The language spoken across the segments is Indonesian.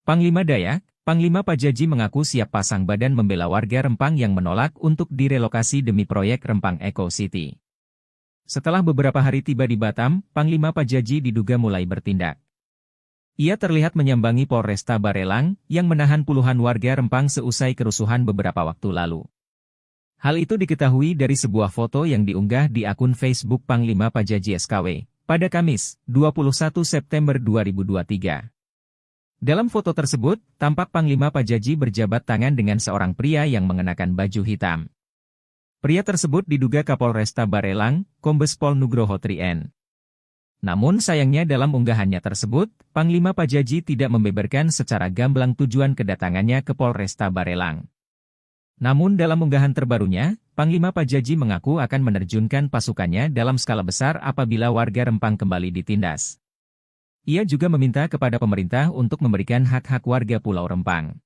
Panglima Dayak, Panglima Pajaji mengaku siap pasang badan membela warga Rempang yang menolak untuk direlokasi demi proyek Rempang Eco City. Setelah beberapa hari tiba di Batam, Panglima Pajaji diduga mulai bertindak. Ia terlihat menyambangi Polresta Barelang, yang menahan puluhan warga Rempang seusai kerusuhan beberapa waktu lalu. Hal itu diketahui dari sebuah foto yang diunggah di akun Facebook Panglima Pajaji SKW, pada Kamis, 21 September 2023. Dalam foto tersebut, tampak Panglima Pajaji berjabat tangan dengan seorang pria yang mengenakan baju hitam. Pria tersebut diduga Kapolresta Barelang, Kombes Pol Nugroho Trien. Namun sayangnya dalam unggahannya tersebut, Panglima Pajaji tidak membeberkan secara gamblang tujuan kedatangannya ke Polresta Barelang. Namun dalam unggahan terbarunya, Panglima Pajaji mengaku akan menerjunkan pasukannya dalam skala besar apabila warga Rempang kembali ditindas. Ia juga meminta kepada pemerintah untuk memberikan hak-hak warga Pulau Rempang.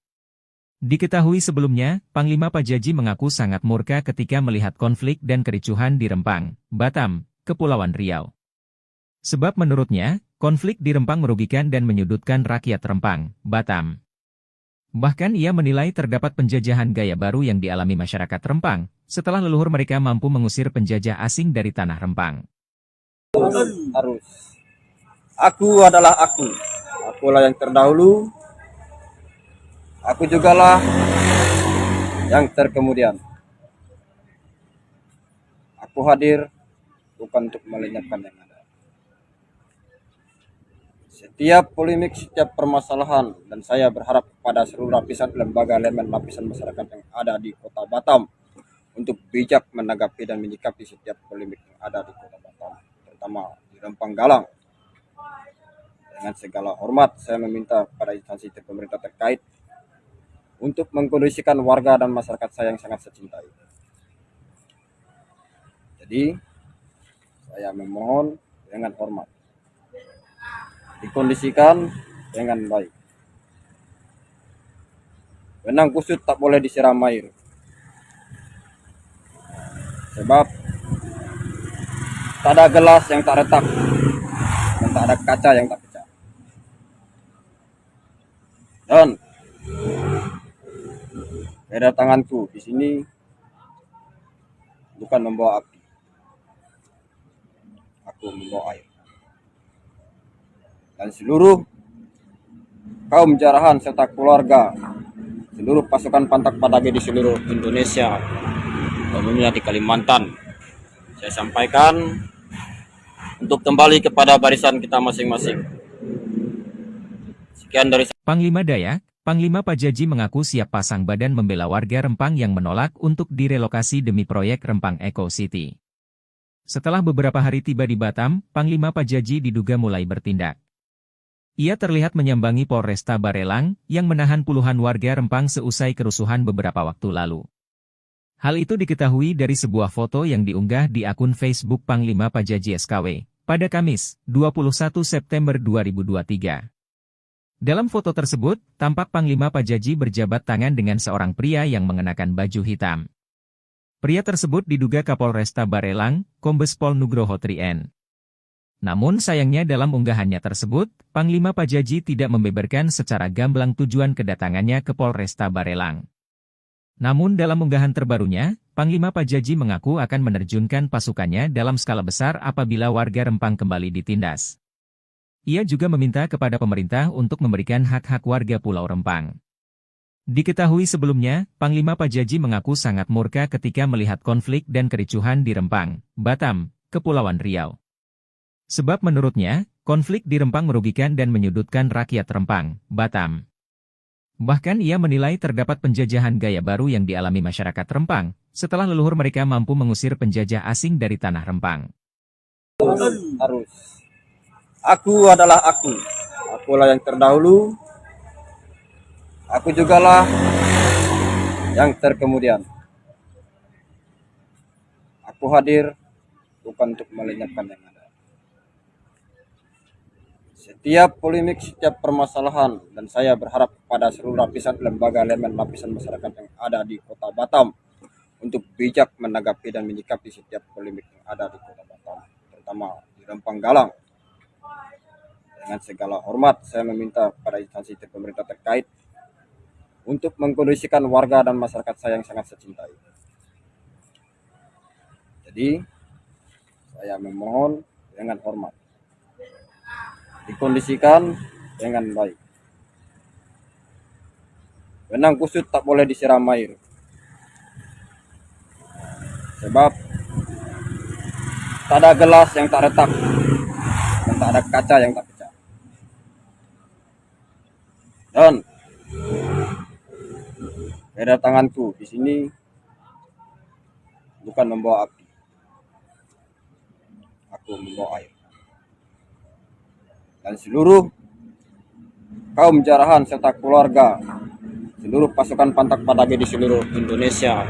Diketahui sebelumnya, Panglima Pajaji mengaku sangat murka ketika melihat konflik dan kericuhan di Rempang, Batam, Kepulauan Riau. Sebab menurutnya, konflik di Rempang merugikan dan menyudutkan rakyat Rempang, Batam. Bahkan ia menilai terdapat penjajahan gaya baru yang dialami masyarakat Rempang, setelah leluhur mereka mampu mengusir penjajah asing dari tanah Rempang. Aku adalah aku. Akulah yang terdahulu. Aku jugalah yang terkemudian. Aku hadir bukan untuk melenyapkan yang ada. Setiap polemik, setiap permasalahan, dan saya berharap kepada seluruh lapisan lembaga elemen lapisan masyarakat yang ada di Kota Batam untuk bijak menanggapi dan menyikapi setiap polemik yang ada di Kota Batam, terutama di Rempang Galang. Dengan segala hormat, saya meminta kepada instansi pemerintah terkait untuk mengkondisikan warga dan masyarakat saya yang sangat saya cintai. Jadi, saya memohon dengan hormat, dikondisikan dengan baik. Benang kusut tak boleh disiram air. Sebab tak ada gelas yang tak retak dan tak ada kaca yang tak pecah. Dan kedatanganku di sini bukan membawa api. Aku membawa air. Dan seluruh kaum jarahan serta keluarga, seluruh pasukan Pantak Padage di seluruh Indonesia, umumnya di Kalimantan, saya sampaikan untuk kembali kepada barisan kita masing-masing. Sekian dari Panglima Dayak, Panglima Pajaji mengaku siap pasang badan membela warga Rempang yang menolak untuk direlokasi demi proyek Rempang Eco City. Setelah beberapa hari tiba di Batam, Panglima Pajaji diduga mulai bertindak. Ia terlihat menyambangi Polresta Barelang, yang menahan puluhan warga Rempang seusai kerusuhan beberapa waktu lalu. Hal itu diketahui dari sebuah foto yang diunggah di akun Facebook Panglima Pajaji SKW, pada Kamis, 21 September 2023. Dalam foto tersebut, tampak Panglima Pajaji berjabat tangan dengan seorang pria yang mengenakan baju hitam. Pria tersebut diduga Kapolresta Barelang, Kombes Pol Nugroho Trien. Namun sayangnya dalam unggahannya tersebut, Panglima Pajaji tidak membeberkan secara gamblang tujuan kedatangannya ke Polresta Barelang. Namun dalam unggahan terbarunya, Panglima Pajaji mengaku akan menerjunkan pasukannya dalam skala besar apabila warga Rempang kembali ditindas. Ia juga meminta kepada pemerintah untuk memberikan hak-hak warga Pulau Rempang. Diketahui sebelumnya, Panglima Pajaji mengaku sangat murka ketika melihat konflik dan kericuhan di Rempang, Batam, Kepulauan Riau. Sebab menurutnya, konflik di Rempang merugikan dan menyudutkan rakyat Rempang, Batam. Bahkan ia menilai terdapat penjajahan gaya baru yang dialami masyarakat Rempang, setelah leluhur mereka mampu mengusir penjajah asing dari tanah Rempang. Aku adalah aku. Akulah yang terdahulu. Aku jugalah yang terkemudian. Aku hadir bukan untuk melenyapkan yang ada. Setiap polemik, setiap permasalahan, dan saya berharap kepada seluruh lapisan lembaga elemen lapisan masyarakat yang ada di Kota Batam untuk bijak menanggapi dan menyikapi setiap polemik yang ada di Kota Batam, terutama di Rempang Galang. Dengan segala hormat, saya meminta kepada instansi pemerintah terkait untuk mengkondisikan warga dan masyarakat saya yang sangat saya cintai. Jadi, saya memohon dengan hormat, dikondisikan dengan baik. Benang kusut tak boleh disiram air, sebab tak ada gelas yang tak retak dan tak ada kaca yang tak pecah. Dan kedatanganku di sini bukan membawa api, aku membawa air. Dan seluruh kaum jarahan serta keluarga, seluruh pasukan Pantak Padage di seluruh Indonesia,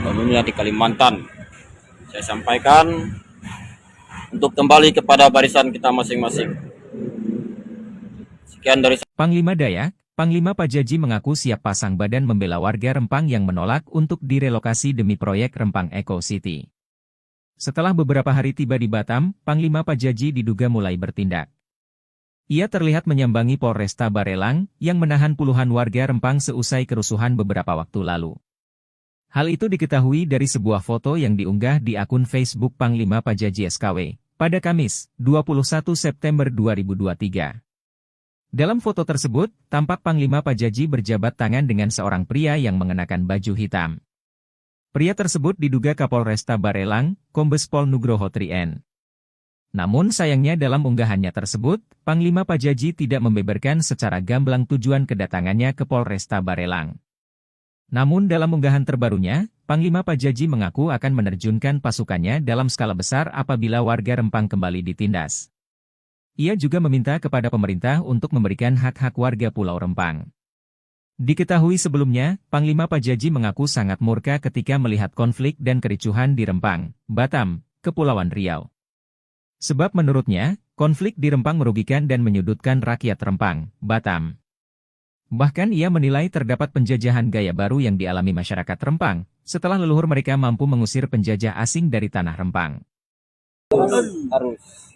umumnya di Kalimantan, saya sampaikan untuk kembali kepada barisan kita masing-masing. Sekian dari saya. Panglima Dayak, Panglima Pajaji mengaku siap pasang badan membela warga Rempang yang menolak untuk direlokasi demi proyek Rempang Eco City. Setelah beberapa hari tiba di Batam, Panglima Pajaji diduga mulai bertindak. Ia terlihat menyambangi Polresta Barelang yang menahan puluhan warga Rempang seusai kerusuhan beberapa waktu lalu. Hal itu diketahui dari sebuah foto yang diunggah di akun Facebook Panglima Pajaji SKW pada Kamis, 21 September 2023. Dalam foto tersebut, tampak Panglima Pajaji berjabat tangan dengan seorang pria yang mengenakan baju hitam. Pria tersebut diduga Kapolresta Barelang, Kombes Pol Nugroho Trien. Namun sayangnya dalam unggahannya tersebut, Panglima Pajaji tidak membeberkan secara gamblang tujuan kedatangannya ke Polresta Barelang. Namun dalam unggahan terbarunya, Panglima Pajaji mengaku akan menerjunkan pasukannya dalam skala besar apabila warga Rempang kembali ditindas. Ia juga meminta kepada pemerintah untuk memberikan hak-hak warga Pulau Rempang. Diketahui sebelumnya, Panglima Pajaji mengaku sangat murka ketika melihat konflik dan kericuhan di Rempang, Batam, Kepulauan Riau. Sebab menurutnya, konflik di Rempang merugikan dan menyudutkan rakyat Rempang, Batam. Bahkan ia menilai terdapat penjajahan gaya baru yang dialami masyarakat Rempang, setelah leluhur mereka mampu mengusir penjajah asing dari tanah Rempang. Harus.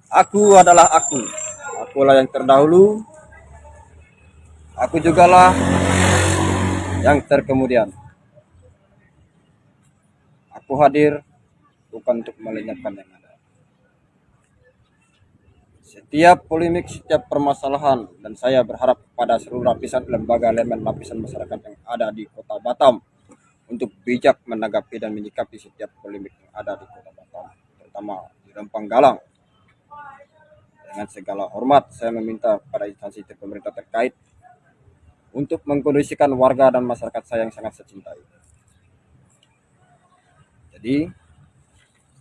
Aku adalah aku. Akulah yang terdahulu. Aku jugalah yang terkemudian. Aku hadir bukan untuk melenyapkan yang ada. Setiap polemik, setiap permasalahan, dan saya berharap kepada seluruh lapisan lembaga elemen lapisan masyarakat yang ada di Kota Batam untuk bijak menanggapi dan menyikapi setiap polemik yang ada di Kota Batam, terutama di Rempang Galang. Dengan segala hormat, saya meminta kepada instansi pemerintah terkait untuk mengkondisikan warga dan masyarakat saya yang sangat saya cintai. Jadi,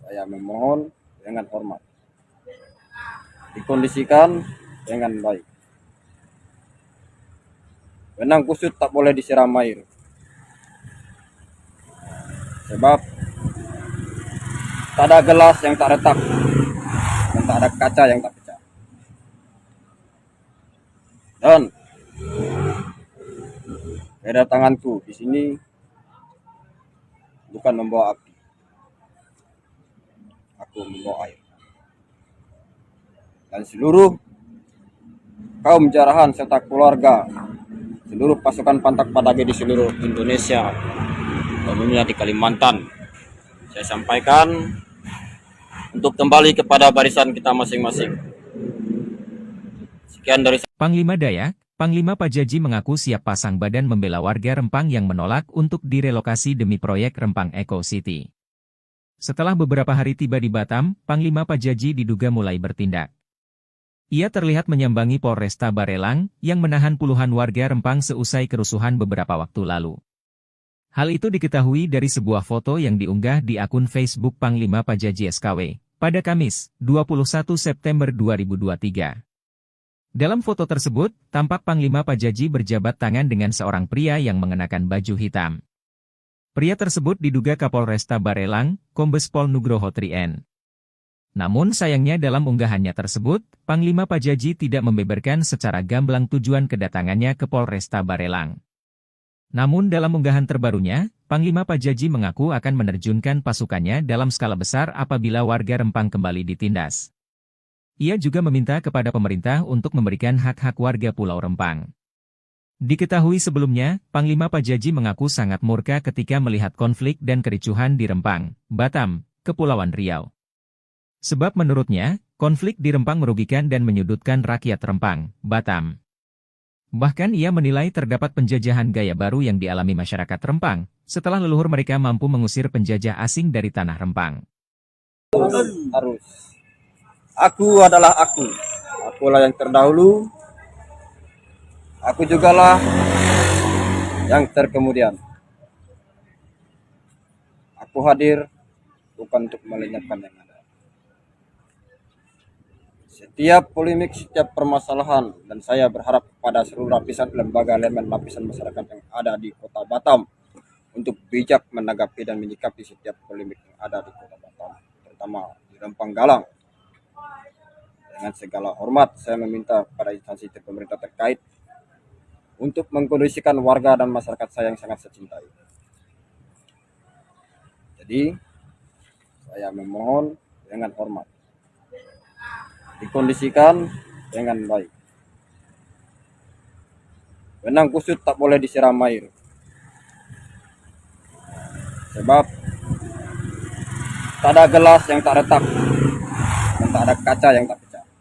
saya memohon dengan hormat, dikondisikan dengan baik. Benang kusut tak boleh disiram air, sebab tak ada gelas yang tak retak dan tak ada kaca yang tak pecah. Dan kedatanganku di sini bukan membawa api, aku membawa air. Dan seluruh kaum jarahan serta keluarga, seluruh pasukan Pantak Padage di seluruh Indonesia, umumnya di Kalimantan, saya sampaikan untuk kembali kepada barisan kita masing-masing. Sekian dari saya. Panglima Dayak, Panglima Pajaji mengaku siap pasang badan membela warga Rempang yang menolak untuk direlokasi demi proyek Rempang Eco City. Setelah beberapa hari tiba di Batam, Panglima Pajaji diduga mulai bertindak. Ia terlihat menyambangi Polresta Barelang yang menahan puluhan warga Rempang seusai kerusuhan beberapa waktu lalu. Hal itu diketahui dari sebuah foto yang diunggah di akun Facebook Panglima Pajaji SKW pada Kamis, 21 September 2023. Dalam foto tersebut, tampak Panglima Pajaji berjabat tangan dengan seorang pria yang mengenakan baju hitam. Pria tersebut diduga Kapolresta Barelang, Kombes Pol Nugroho Trien. Namun sayangnya dalam unggahannya tersebut, Panglima Pajaji tidak membeberkan secara gamblang tujuan kedatangannya ke Polresta Barelang. Namun dalam unggahan terbarunya, Panglima Pajaji mengaku akan menerjunkan pasukannya dalam skala besar apabila warga Rempang kembali ditindas. Ia juga meminta kepada pemerintah untuk memberikan hak-hak warga Pulau Rempang. Diketahui sebelumnya, Panglima Pajaji mengaku sangat murka ketika melihat konflik dan kericuhan di Rempang, Batam, Kepulauan Riau. Sebab menurutnya, konflik di Rempang merugikan dan menyudutkan rakyat Rempang, Batam. Bahkan ia menilai terdapat penjajahan gaya baru yang dialami masyarakat Rempang, setelah leluhur mereka mampu mengusir penjajah asing dari tanah Rempang. Harus. Aku adalah aku. Akulah yang terdahulu. Aku jugalah yang terkemudian. Aku hadir bukan untuk melenyapkan yang ada. Setiap polemik, setiap permasalahan, dan saya berharap kepada seluruh lapisan lembaga elemen lapisan masyarakat yang ada di Kota Batam untuk bijak menanggapi dan menyikapi setiap polemik yang ada di Kota Batam, terutama di Rempang Galang. Dengan segala hormat, saya meminta kepada instansi pemerintah terkait untuk mengkondisikan warga dan masyarakat saya yang sangat saya cintai. Jadi, saya memohon dengan hormat, dikondisikan dengan baik. Benang kusut tak boleh disiram air. Sebab tak ada gelas yang tak retak dan tak ada kaca yang tak pecah.